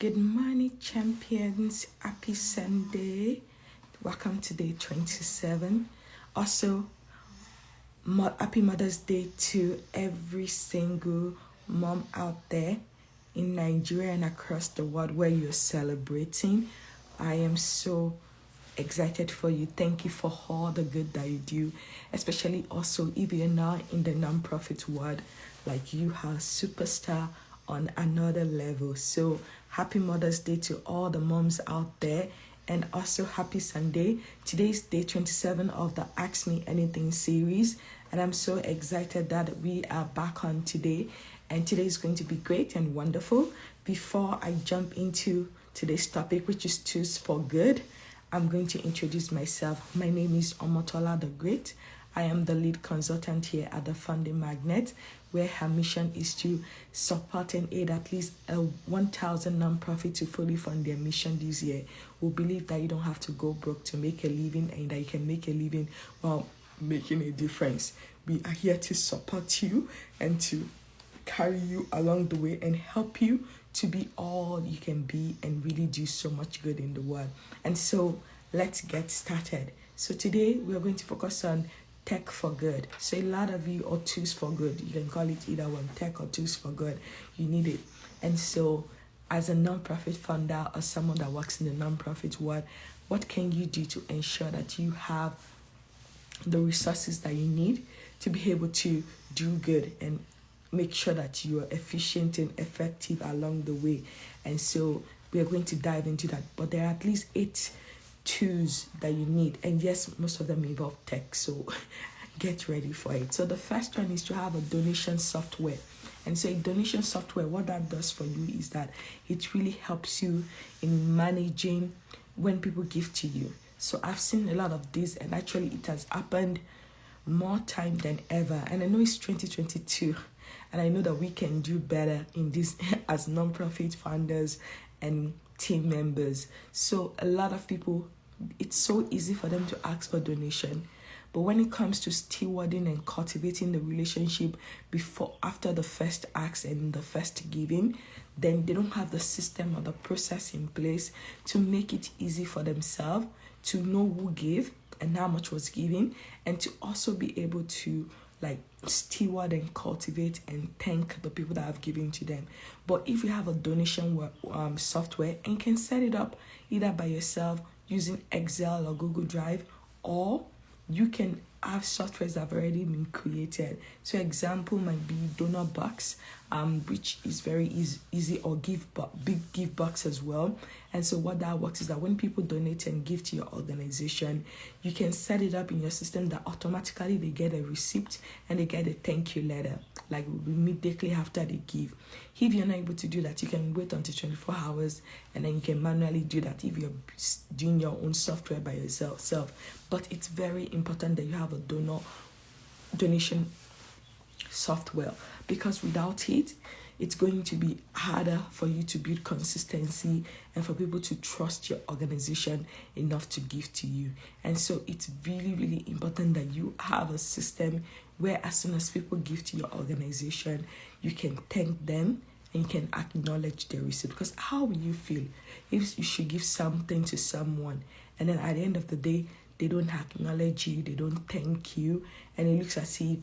Good morning, champions. Happy Sunday. Welcome to day 27. Also, happy Mother's Day to every single mom out there in Nigeria and across the world where you're celebrating. I am so excited for you. Thank you for all the good that you do, especially also if you're not in the nonprofit world, like you are superstar on another level. So happy Mother's Day to all the moms out there, and also happy Sunday. Today's day 27 of the Ask Me Anything series, and I'm so excited that we are back on today, and today is going to be great and wonderful. Before I jump into today's topic, which is Choose for Good, I'm going to introduce myself. My name is Omotola the Great. I am the lead consultant here at the Funding Magnet, where her mission is to support and aid at least 1,000 nonprofits to fully fund their mission this year. We believe that you don't have to go broke to make a living, and that you can make a living while making a difference. We are here to support you and to carry you along the way and help you to be all you can be and really do so much good in the world. And so let's get started. So today we are going to focus on tech for good. So a lot of you, or tools for good, you can call it either one, tech or tools for good, you need it. And so as a nonprofit founder or someone that works in the nonprofit world, what can you do to ensure that you have the resources that you need to be able to do good and make sure that you are efficient and effective along the way? And so we are going to dive into that, but there are at least 8 tools that you need, and yes, most of them involve tech, so get ready for it. So the first one is to have a donation software. And so a donation software, what that does for you is that it really helps you in managing when people give to you. So I've seen a lot of this, and actually it has happened more time than ever. And I know it's 2022, and I know that we can do better in this as nonprofit founders and team members. So a lot of people, it's so easy for them to ask for donation, but when it comes to stewarding and cultivating the relationship after the first ask and the first giving, then they don't have the system or the process in place to make it easy for themselves to know who gave and how much was given, and to also be able to steward and cultivate and thank the people that have given to them. But if you have a donation software, and you can set it up either by yourself using Excel or Google Drive, or you can have softwares that have already been created. So example might be DonorBox, which is very easy, or Big Give Box as well. And so what that works is that when people donate and give to your organization, you can set it up in your system that automatically they get a receipt and they get a thank you letter, like immediately after they give. If you're not able to do that, you can wait until 24 hours, and then you can manually do that if you're doing your own software by yourself. But it's very important that you have a donation software, because without it, it's going to be harder for you to build consistency and for people to trust your organization enough to give to you. And so it's really, really important that you have a system where as soon as people give to your organization, you can thank them and you can acknowledge their receipt. Because how will you feel if you should give something to someone and then at the end of the day, they don't acknowledge you, they don't thank you, and it looks as if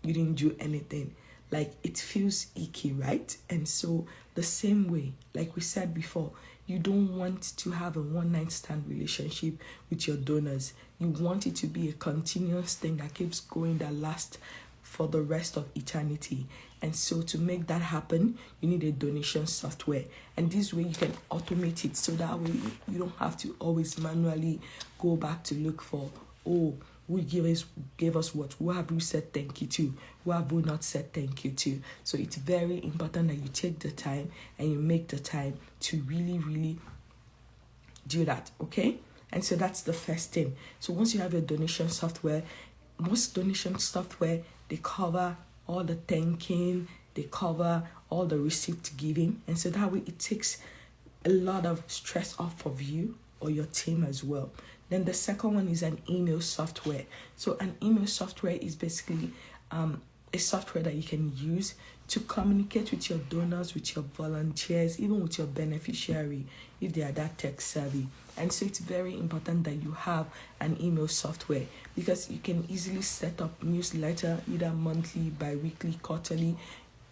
you didn't do anything? Like, it feels icky, right? And so the same way, like we said before, you don't want to have a one-night stand relationship with your donors. You want it to be a continuous thing that keeps going, that lasts for the rest of eternity. And so to make that happen, you need a donation software. And this way you can automate it, so that way you don't have to always manually go back to look for, who gave us what? Who have we said thank you to? Who have we not said thank you to? So it's very important that you take the time and you make the time to really, really do that, okay? And so that's the first thing. So once you have your donation software, most donation software, they cover all the thanking, they cover all the receipt giving. And so that way it takes a lot of stress off of you or your team as well. Then the second one is an email software. So an email software is basically a software that you can use to communicate with your donors, with your volunteers, even with your beneficiary, if they are that tech savvy. And so it's very important that you have an email software, because you can easily set up newsletter, either monthly, bi-weekly, quarterly,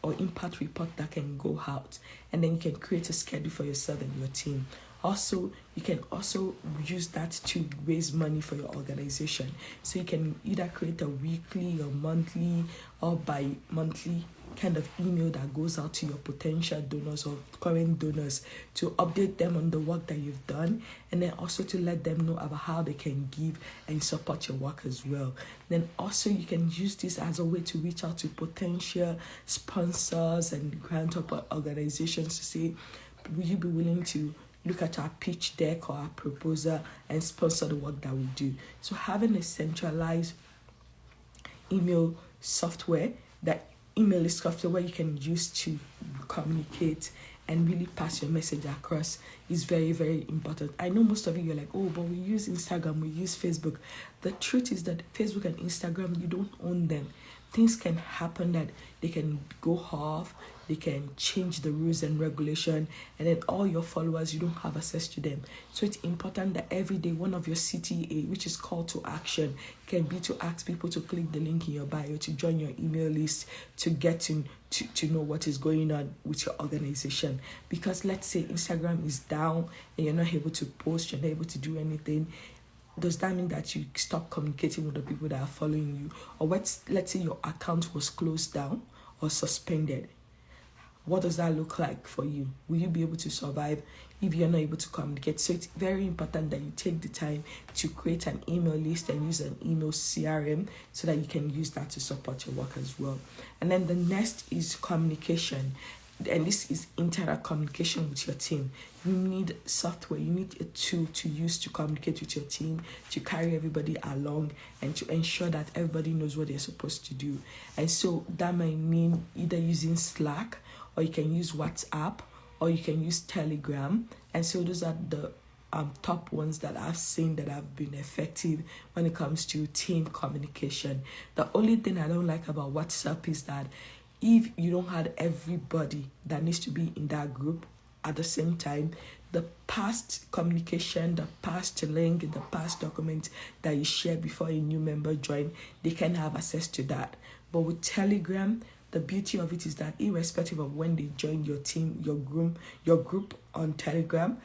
or impact report that can go out. And then you can create a schedule for yourself and your team. Also, you can also use that to raise money for your organization. So you can either create a weekly or monthly or bi-monthly kind of email that goes out to your potential donors or current donors to update them on the work that you've done, and then also to let them know about how they can give and support your work as well. Then also you can use this as a way to reach out to potential sponsors and grant organizations to say, will you be willing to look at our pitch deck or our proposal and sponsor the work that we do? So having a centralized email software, that email is software you can use to communicate and really pass your message across, is very, very important. I know most of you are like, oh, but we use Instagram, we use Facebook. The truth is that Facebook and Instagram, you don't own them. Things can happen that they can go off, they can change the rules and regulation, and then all your followers, you don't have access to them. So it's important that every day one of your CTA, which is call to action, can be to ask people to click the link in your bio to join your email list, to get to know what is going on with your organization. Because let's say Instagram is down and you're not able to post, you're not able to do anything, does that mean that you stop communicating with the people that are following you? Or let's say your account was closed down or suspended. What does that look like for you? Will you be able to survive if you're not able to communicate? So it's very important that you take the time to create an email list and use an email CRM so that you can use that to support your work as well. And then the next is communication. And this is internal communication with your team. You need software, you need a tool to use to communicate with your team, to carry everybody along and to ensure that everybody knows what they're supposed to do. And so that might mean either using Slack, or you can use WhatsApp, or you can use Telegram. And so those are the top ones that I've seen that have been effective when it comes to team communication. The only thing I don't like about WhatsApp is that if you don't have everybody that needs to be in that group at the same time, the past communication, the past link, the past document that you share before a new member join, they can have access to that. But with Telegram, the beauty of it is that irrespective of when they join your team, your group on Telegram,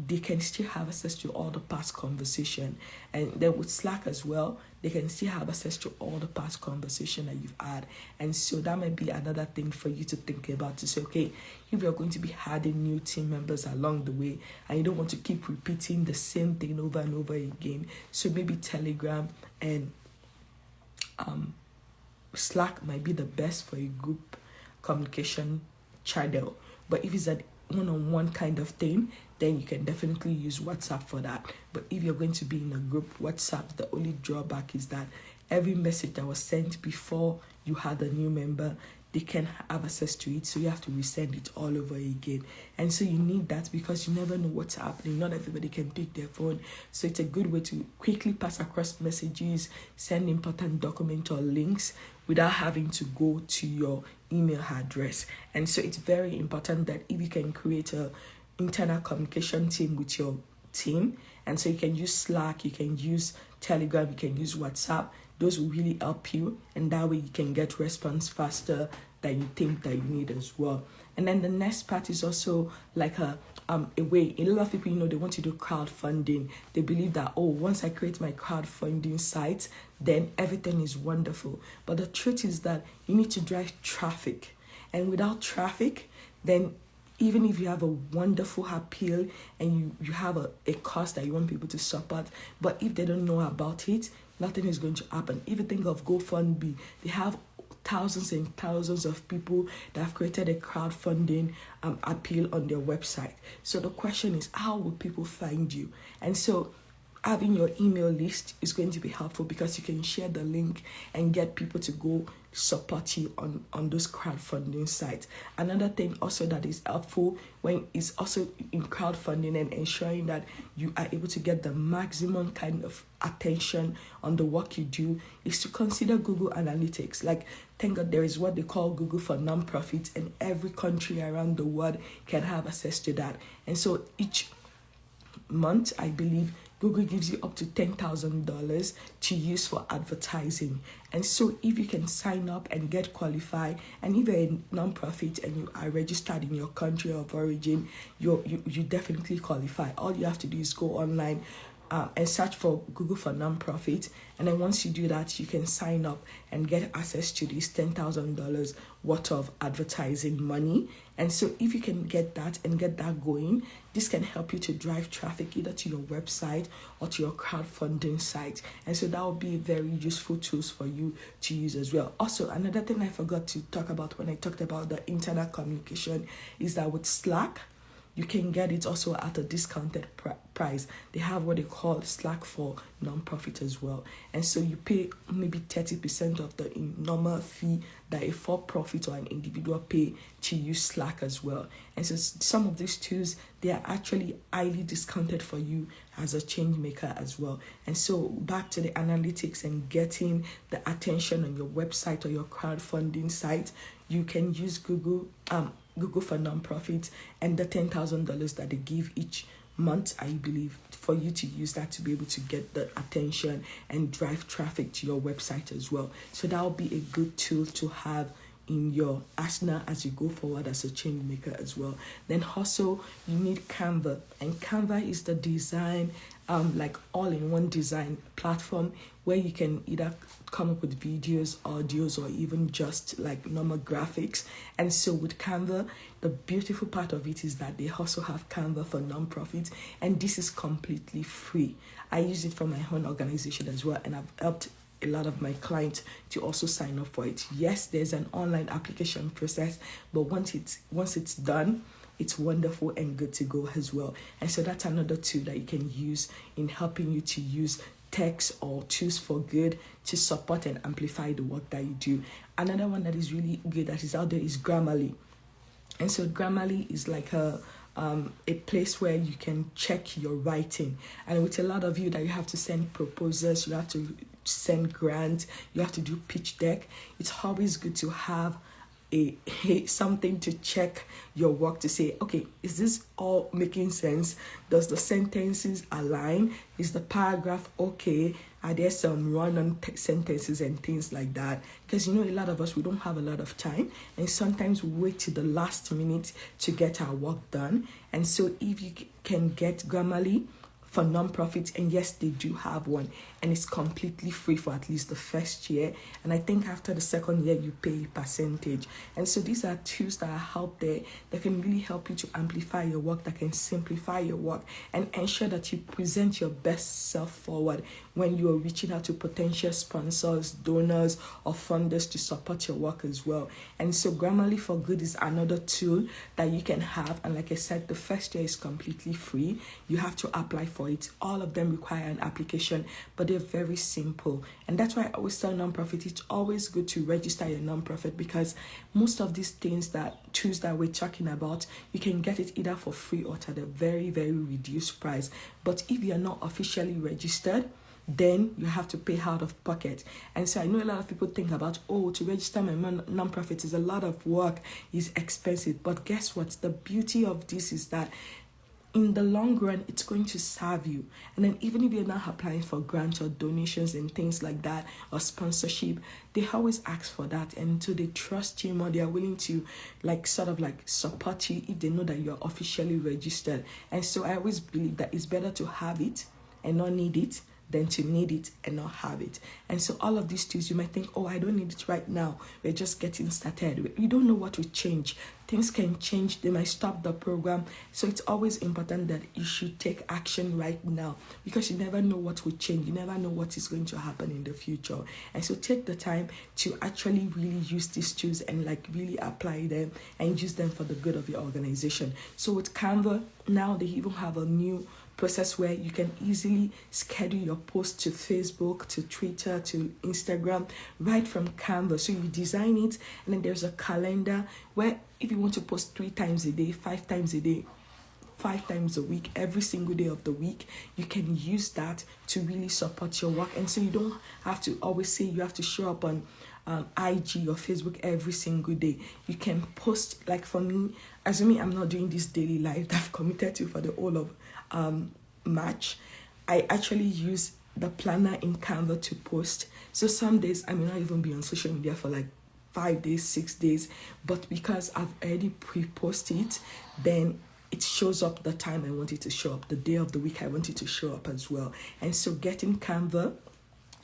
they can still have access to all the past conversation. And then with Slack as well, they can still have access to all the past conversation that you've had. And so that might be another thing for you to think about, to say, okay, if you're going to be adding new team members along the way and you don't want to keep repeating the same thing over and over again, so maybe Telegram and Slack might be the best for a group communication channel. But if it's a one-on-one kind of thing, then you can definitely use WhatsApp for that. But if you're going to be in a group, WhatsApp, the only drawback is that every message that was sent before you had a new member, they can have access to it, so you have to resend it all over again. And so you need that because you never know what's happening. Not everybody can pick their phone, so it's a good way to quickly pass across messages, send important documents or links without having to go to your email address. And so it's very important that if you can create a internal communication team with your team, and so you can use Slack, you can use Telegram, you can use WhatsApp, those will really help you, and that way you can get response faster than you think that you need as well. And then the next part is also like a way. A lot of people, they want to do crowdfunding. They believe that, oh, once I create my crowdfunding site, then everything is wonderful. But the truth is that you need to drive traffic, and without traffic, then even if you have a wonderful appeal and you have a cause that you want people to support, but if they don't know about it, nothing is going to happen. If you think of GoFundMe, they have thousands and thousands of people that have created a crowdfunding appeal on their website. So the question is, how will people find you? And so having your email list is going to be helpful because you can share the link and get people to go support you on those crowdfunding sites. Another thing also that is helpful when is also in crowdfunding and ensuring that you are able to get the maximum kind of attention on the work you do is to consider Google Analytics. Like, thank God there is what they call Google for nonprofits, and every country around the world can have access to that. And so each month, I believe, Google gives you up to $10,000 to use for advertising. And so if you can sign up and get qualified, and if you're a nonprofit and you are registered in your country of origin, you definitely qualify. All you have to do is go online and search for Google for nonprofit, and then once you do that, you can sign up and get access to this $10,000 worth of advertising money. And so if you can get that and get that going, this can help you to drive traffic either to your website or to your crowdfunding site. And so that will be very useful tools for you to use as well. Also, another thing I forgot to talk about when I talked about the internal communication is that with Slack, you can get it also at a discounted price. They have what they call Slack for nonprofit as well. And so you pay maybe 30% of the normal fee that a for-profit or an individual pay to use Slack as well. And so some of these tools, they are actually highly discounted for you as a change maker as well. And so back to the analytics and getting the attention on your website or your crowdfunding site, you can use Google for nonprofits and the $10,000 that they give each month, I believe, for you to use that to be able to get the attention and drive traffic to your website as well. So that will be a good tool to have in your arsenal as you go forward as a change maker as well. Then also you need Canva, and Canva is the design like all-in-one design platform where you can either come up with videos, audios, or even just like normal graphics. And so with Canva, the beautiful part of it is that they also have Canva for nonprofits, and this is completely free. I use it for my own organization as well, and I've helped a lot of my clients to also sign up for it. Yes, there's an online application process, but once it's done, it's wonderful and good to go as well. And so that's another tool that you can use in helping you to use text or tools for good to support and amplify the work that you do. Another one that is really good that is out there is Grammarly. And so Grammarly is like a place where you can check your writing. And with a lot of you that you have to send proposals, you have to send grants, you have to do pitch deck, it's always good to have something to check your work to say, okay, is this all making sense? Does the sentences align? Is the paragraph okay? Are there some run-on sentences and things like that? Because a lot of us, we don't have a lot of time, and sometimes we wait till the last minute to get our work done. And so if you can get Grammarly for nonprofits, and yes, they do have one, and it's completely free for at least the first year, and I think after the second year you pay a percentage. And so these are tools that are out there that can really help you to amplify your work, that can simplify your work and ensure that you present your best self forward when you are reaching out to potential sponsors, donors, or funders to support your work as well. And so Grammarly for Good is another tool that you can have, and like I said, the first year is completely free. You have to apply for it. All of them require an application, but they're very simple. And that's why I always tell nonprofit, it's always good to register your nonprofit, because most of these tools that we're talking about, you can get it either for free or at a very, very reduced price. But if you're not officially registered, then you have to pay out of pocket. And so I know a lot of people think about, to register my nonprofit is a lot of work, is expensive. But guess what? The beauty of this is that in the long run, it's going to serve you. And then even if you're not applying for grants or donations and things like that, or sponsorship, they always ask for that. And so they trust you more. They are willing to support you if they know that you're officially registered. And so I always believe that it's better to have it and not need it than to need it and not have it. And so all of these tools, you might think, I don't need it right now. We're just getting started. You don't know what will change. Things can change. They might stop the program. So it's always important that you should take action right now, because you never know what will change. You never know what is going to happen in the future. And so take the time to actually really use these tools and really apply them and use them for the good of your organization. So with Canva, now they even have a new process where you can easily schedule your posts to Facebook, to Twitter, to Instagram, right from Canva. So you design it, and then there's a calendar where if you want to post 3 times a day, 5 times a day, 5 times a week, every single day of the week, you can use that to really support your work. And so you don't have to always say you have to show up on IG or Facebook every single day. You can post, like for me, assuming I'm not doing this daily life that I've committed to for the whole of March, I actually use the planner in Canva to post. So some days I may not even be on social media for like 5 days, 6 days, but because I've already pre-posted it, then it shows up the time I want it to show up, the day of the week I want it to show up as well. And so getting Canva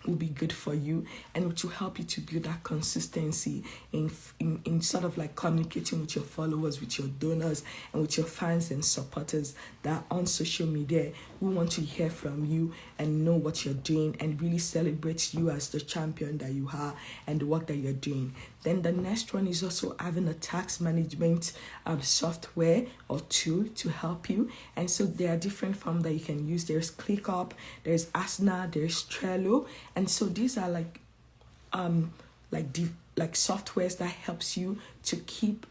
will be good for you, and it will help you to build that consistency in sort of like communicating with your followers, with your donors, and with your fans and supporters that are on social media who want to hear from you and know what you're doing and really celebrate you as the champion that you are and the work that you're doing. Then the next one is also having a tax management software or tool to help you. And so there are different forms that you can use. There's ClickUp, there's Asana, there's Trello. And so these are like softwares that helps you to keep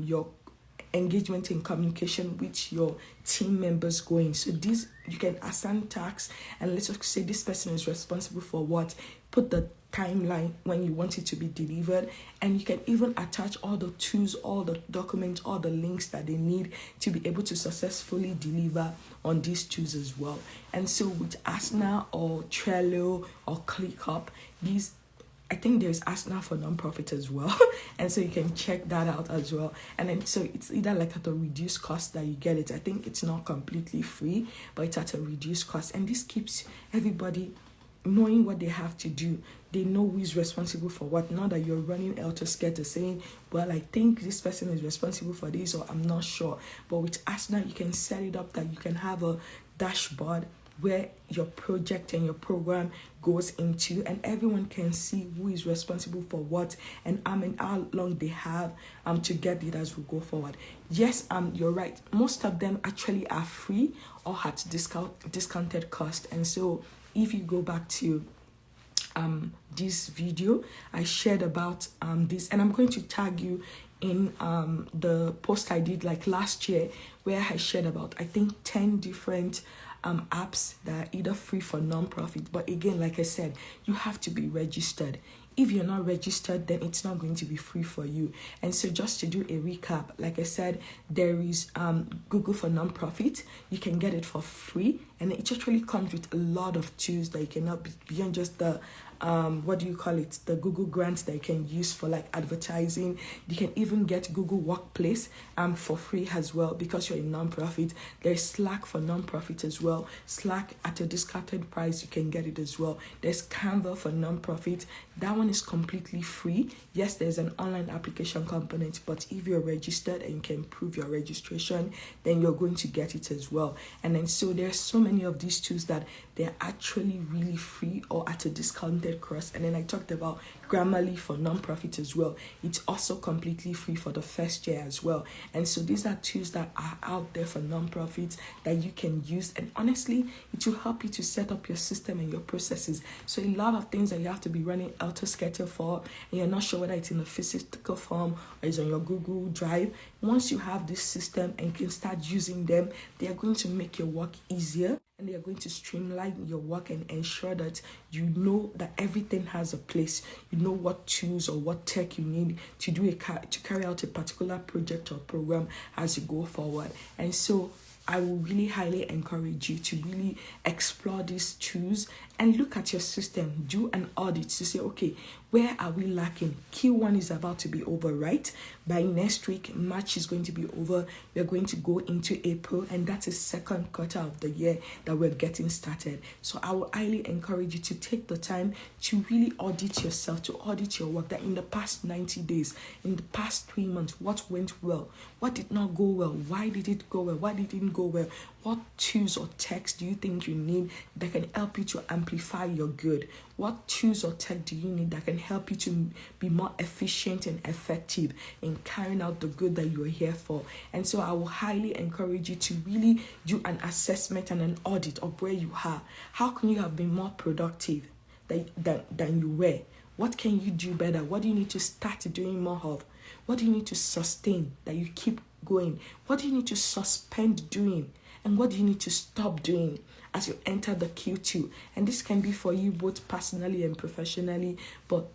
your engagement and communication with your team members going. So these, you can assign tasks, and let's just say this person is responsible for what, put the timeline when you want it to be delivered, and you can even attach all the tools, all the documents, all the links that they need to be able to successfully deliver on these tools as well. And so with Asana or Trello or ClickUp, these, I think there's Asana for nonprofit as well. And so you can check that out as well. And then so it's either like at a reduced cost that you get it. I think it's not completely free, but it's at a reduced cost. And this keeps everybody knowing what they have to do. They know who is responsible for what. Not that you're running 𝘾𝙧𝙚 saying, well, I think this person is responsible for this, or I'm not sure. But with Asana, you can set it up that you can have a dashboard where your project and your program goes into, and everyone can see who is responsible for what and how long they have to get it as we go forward. Yes, you're right. Most of them actually are free or at discounted cost. And so if you go back to this video, I shared about this, and I'm going to tag you in the post I did like last year, where I shared about, I think, 10 different apps that are either free for nonprofit. But again, like I said, you have to be registered. If you're not registered, then it's not going to be free for you. And so just to do a recap, like I said, there is Google for Nonprofit. You can get it for free, and it actually comes with a lot of tools that you can help beyond just the the Google grants that you can use for like advertising. You can even get Google Workplace for free as well, because you're a nonprofit. There's Slack for nonprofit as well. Slack at a discounted price, you can get it as well. There's Canva for nonprofit. That one is completely free. Yes, there's an online application component, but if you're registered and you can prove your registration, then you're going to get it as well. And then so there's so many of these tools that they're actually really free or at a discounted cost. And then I talked about Grammarly for nonprofit as well. It's also completely free for the first year as well. And so these are tools that are out there for nonprofits that you can use, and honestly, it will help you to set up your system and your processes. So a lot of things that you have to be running 𝘾𝙧𝙬 for, and you're not sure whether it's in a physical form or it's on your Google Drive, once you have this system and can start using them, they are going to make your work easier, and they are going to streamline your work and ensure that you know that everything has a place. You know what tools or what tech you need to do to carry out a particular project or program as you go forward. And so I will really highly encourage you to really explore these tools and look at your system. Do an audit to say, okay, where are we lacking? Q1 is about to be over, right? By next week, March is going to be over. We're going to go into April, and that's the second quarter of the year that we're getting started. So I will highly encourage you to take the time to really audit yourself, to audit your work, that in the past 90 days, in the past 3 months, what went well? What did not go well? Why did it go well? Why did it not go well? What tools or techs do you think you need that can help you to amplify your good? What tools or tech do you need that can help you to be more efficient and effective in carrying out the good that you're here for. And so I will highly encourage you to really do an assessment and an audit of where you are. How can you have been more productive than you were? What can you do better? What do you need to start doing more of? What do you need to sustain that you keep going? What do you need to suspend doing? And what do you need to stop doing as you enter the Q2? And this can be for you both personally and professionally, but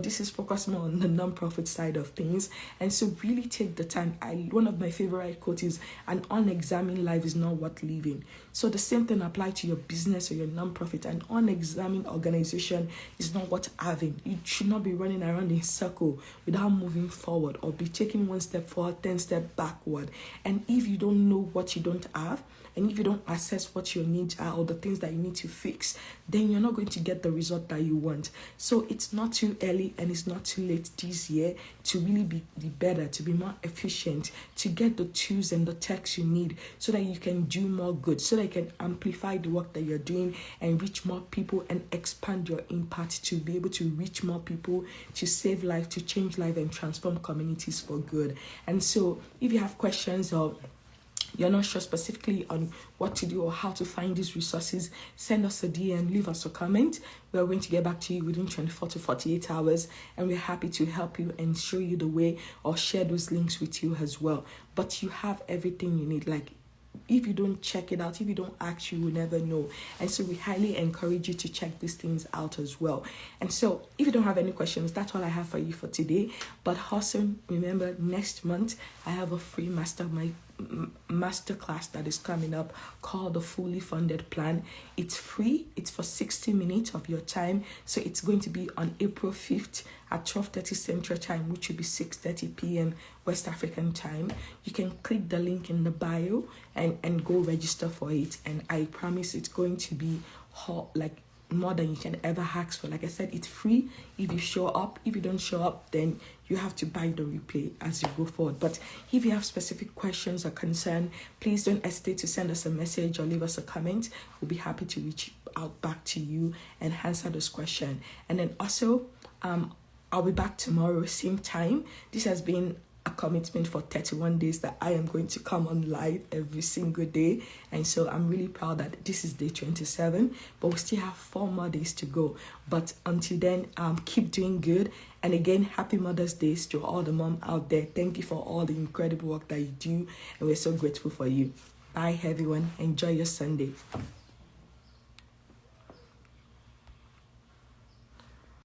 this is focused more on the non-profit side of things. And so really take the time. One of my favorite quotes is, an unexamined life is not worth living. So the same thing applies to your business or your non-profit. An unexamined organization is not worth having. You should not be running around in a circle without moving forward, or be taking one step forward, 10 steps backward. And if you don't know what you don't have, and if you don't assess what your needs are or the things that you need to fix, then you're not going to get the result that you want. So it's not too early and it's not too late this year to really be better, to be more efficient, to get the tools and the techs you need so that you can do more good, so that you can amplify the work that you're doing and reach more people and expand your impact to be able to reach more people, to save life, to change life and transform communities for good. And so if you have questions or you're not sure specifically on what to do or how to find these resources, send us a DM, leave us a comment. We're going to get back to you within 24 to 48 hours, and we're happy to help you and show you the way or share those links with you as well. But you have everything you need. Like, if you don't check it out, if you don't ask, you will never know. And so we highly encourage you to check these things out as well. And so if you don't have any questions, that's all I have for you for today. But also remember, next month I have a free masterclass that is coming up called the Fully Funded Plan. It's free. It's for 60 minutes of your time. So it's going to be on April 5th at 12:30 Central Time, which will be 6:30 p.m. West African time. You can click the link in the bio and go register for it. And I promise it's going to be like more than you can ever ask for. Like I said, it's free if you show up. If you don't show up, then you have to buy the replay as you go forward. But if you have specific questions or concern, please don't hesitate to send us a message or leave us a comment. We'll be happy to reach out back to you and answer this question. And then also, I'll be back tomorrow, same time. This has been a commitment for 31 days that I am going to come on live every single day. And so I'm really proud that this is day 27, but we still have 4 more days to go. But until then, keep doing good. And again, happy Mother's Day to all the mom out there. Thank you for all the incredible work that you do. And we're so grateful for you. Bye, everyone. Enjoy your Sunday.